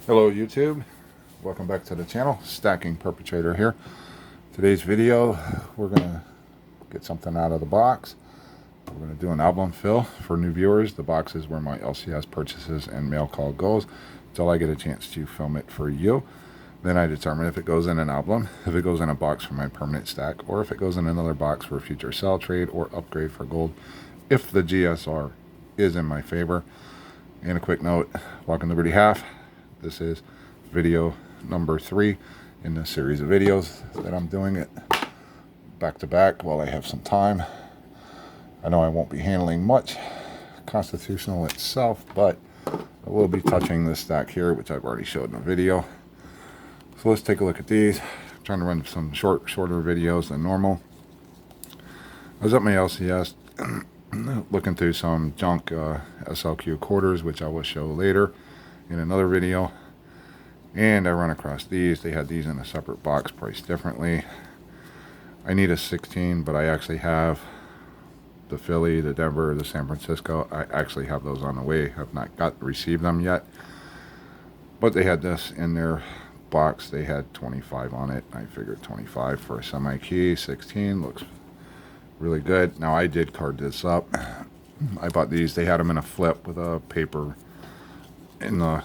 Hello YouTube, welcome back to the channel. Stacking Perpetrator here. Today's video, we're going to get something out of the box. We're going to do an album fill for new viewers. The box is where my LCS purchases and mail call goes until I get a chance to film it for you. Then I determine if it goes in an album, if it goes in a box for my permanent stack, or if it goes in another box for a future sell, trade, or upgrade for gold if the GSR is in my favor. And a quick note, welcome to Liberty Half. This is video number 3 in the series of videos that I'm doing it back to back while I have some time. I know I won't be handling much constitutional itself, but I will be touching this stack here, which I've already showed in a video. So let's take a look at these. I'm trying to run some shorter videos than normal. I was at my LCS looking through some junk SLQ quarters, which I will show later in another video, and I run across these. They had these in a separate box priced differently. I need a 16, but I actually have the Philly, the Denver, the San Francisco. I actually have those on the way. I've not received them yet, but they had this in their box. They had 25 on it. I figured 25 for a semi-key. 16 looks really good. Now I did card this up. I bought these. They had them in a flip with a paper in the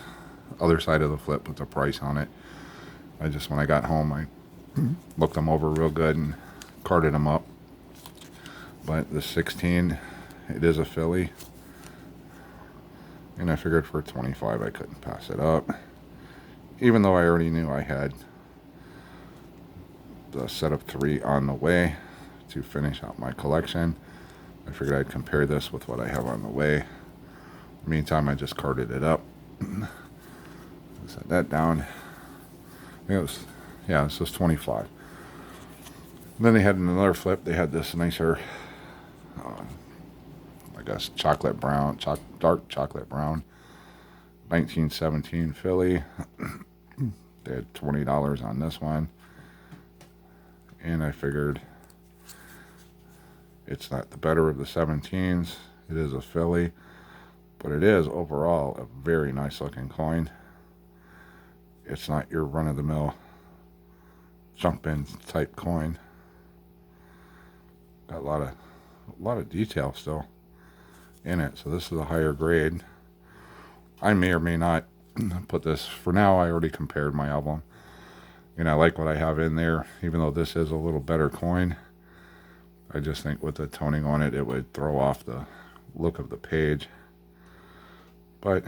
other side of the flip with the price on it. I just, when I got home, I looked them over real good and carded them up. But the 16, it is a Philly, and I figured for 25 I couldn't pass it up, even though I already knew I had the set of 3 on the way to finish out my collection. I figured I'd compare this with what I have on the way. Meantime, I just carded it up. Set that down. I think it was, yeah, this was 25. And then they had another flip. They had this nicer, I guess, chocolate brown, dark chocolate brown, 1917 Philly. They had $20 on this one, and I figured it's not the better of the 17s. It is a Philly, but it is overall a very nice looking coin. It's not your run-of-the-mill junk bin type coin. Got a lot of detail still in it, so this is a higher grade. I may or may not put this. For now, I already compared my album, and I like what I have in there, even though this is a little better coin. I just think with the toning on it, it would throw off the look of the page. But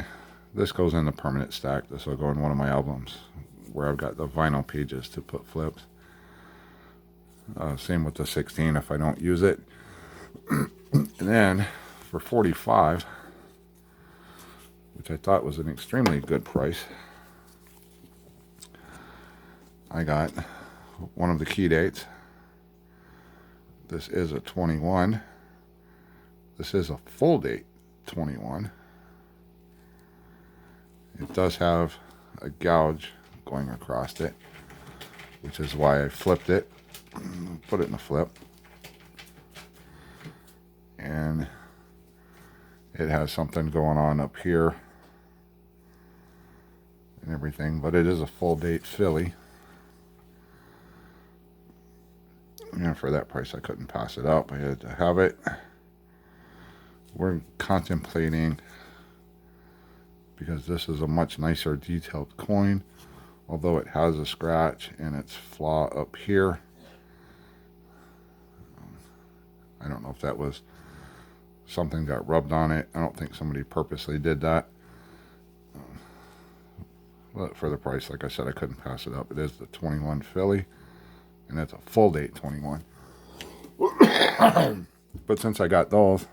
this goes in the permanent stack. This will go in one of my albums where I've got the vinyl pages to put flips. Same with the 16 if I don't use it. And then for 45, which I thought was an extremely good price, I got one of the key dates. This is a 21. This is a full date 21. It does have a gouge going across it, which is why I flipped it, put it in a flip. And it has something going on up here and everything, but it is a full date Philly. And for that price, I couldn't pass it up. I had to have it. We're contemplating, because this is a much nicer detailed coin, although it has a scratch and its flaw up here. I don't know if that was something got rubbed on it. I don't think somebody purposely did that. But for the price, like I said, I couldn't pass it up. It is the 21 Philly, and it's a full date 21. But since I got those,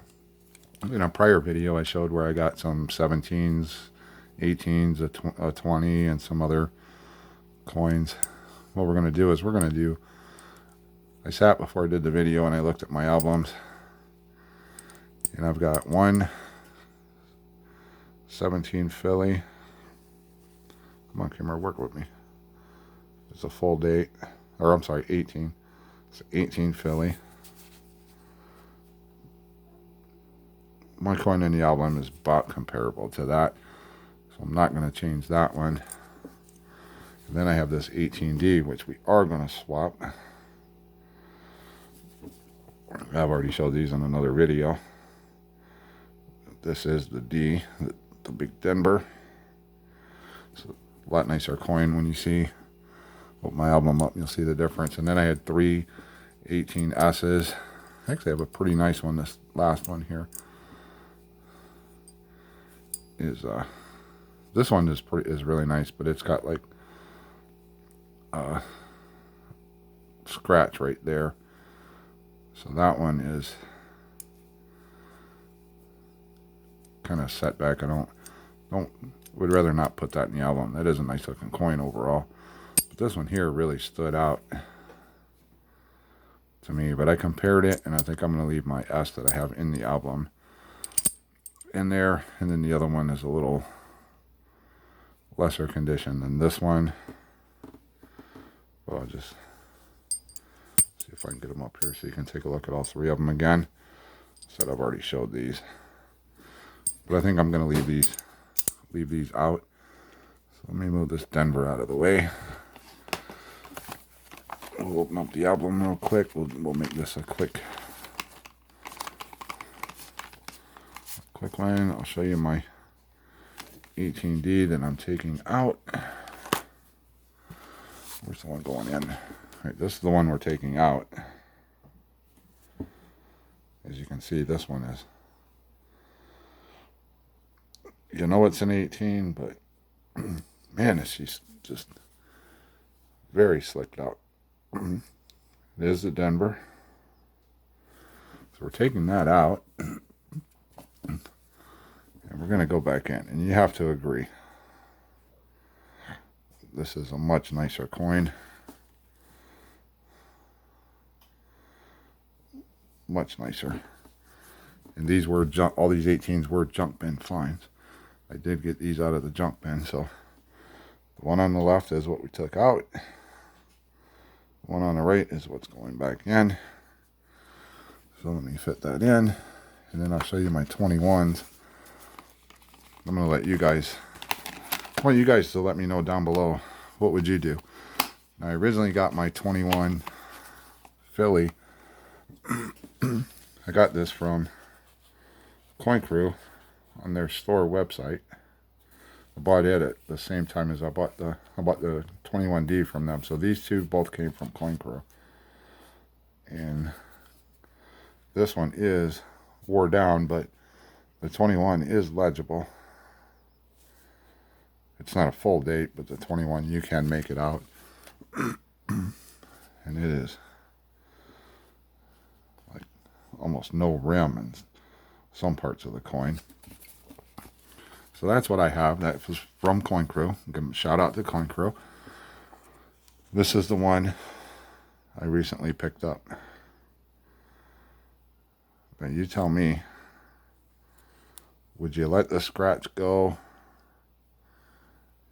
in a prior video I showed where I got some 17s, 18s, a 20, and some other coins. What we're going to do is I sat before I did the video and I looked at my albums, and I've got one 17 Philly. Come on, camera, work with me. It's a full date, or I'm sorry, 18. It's 18 Philly. My coin in the album is about comparable to that, so I'm not going to change that one. Then I have this 18D, which we are going to swap. I've already showed these in another video. This is the D, the big Denver. It's a lot nicer coin. When you see, open my album up, you'll see the difference. And then I had 3 18S's. Actually, I have a pretty nice one. This last one here is this one is really nice, but it's got like scratch right there. So that one is kind of set back. Would rather not put that in the album. That is a nice looking coin overall. But this one here really stood out to me. But I compared it, and I think I'm going to leave my S that I have in the album in there. And then the other one is a little lesser condition than this one. Well, I'll just see if I can get them up here so you can take a look at all 3 of them again. Said I've already showed these, but I think I'm going to leave these out. So let me move this Denver out of the way. We'll open up the album real quick. We'll make this a quick one. I'll show you my 18D that I'm taking out. Where's the one going in? All right, this is the one we're taking out. As you can see, this one is, you know, it's an 18, but man, is she just very slicked out. It is the Denver. So we're taking that out. And we're going to go back in. And you have to agree, this is a much nicer coin. Much nicer. And these were all these 18s were junk bin finds. I did get these out of the junk bin. So the one on the left is what we took out. The one on the right is what's going back in. So let me fit that in. And then I'll show you my 21s. I'm going to let you guys, I want you guys to let me know down below, what would you do? Now, I originally got my 21 Philly. I got this from Coin Crew on their store website. I bought it at the same time as I bought the 21D from them. So these two both came from Coin Crew. And this one is wore down, but the 21 is legible. It's not a full date, but the 21 you can make it out. And it is like almost no rim in some parts of the coin. So that's what I have. That was from Coin Crew. Give them a shout out to Coin Crew. This is the one I recently picked up. But you tell me, would you let the scratch go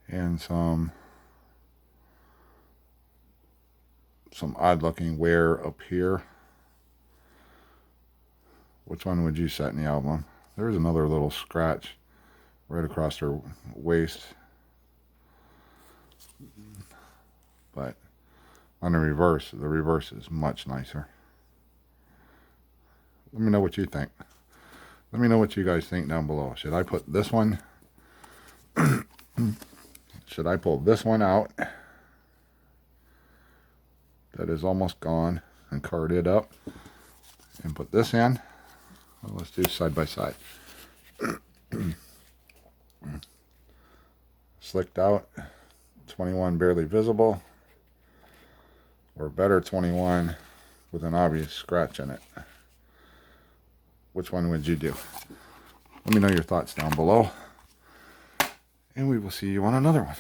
and some odd looking wear up here? Which one would you set in the album? There's another little scratch right across her waist. But on the reverse is much nicer. Let me know what you think. Let me know what you guys think down below. Should I put this one? Should I pull this one out? That is almost gone, and card it up and put this in. Well, let's do side by side. Slicked out, 21 barely visible, or better 21 with an obvious scratch in it. Which one would you do? Let me know your thoughts down below, and we will see you on another one.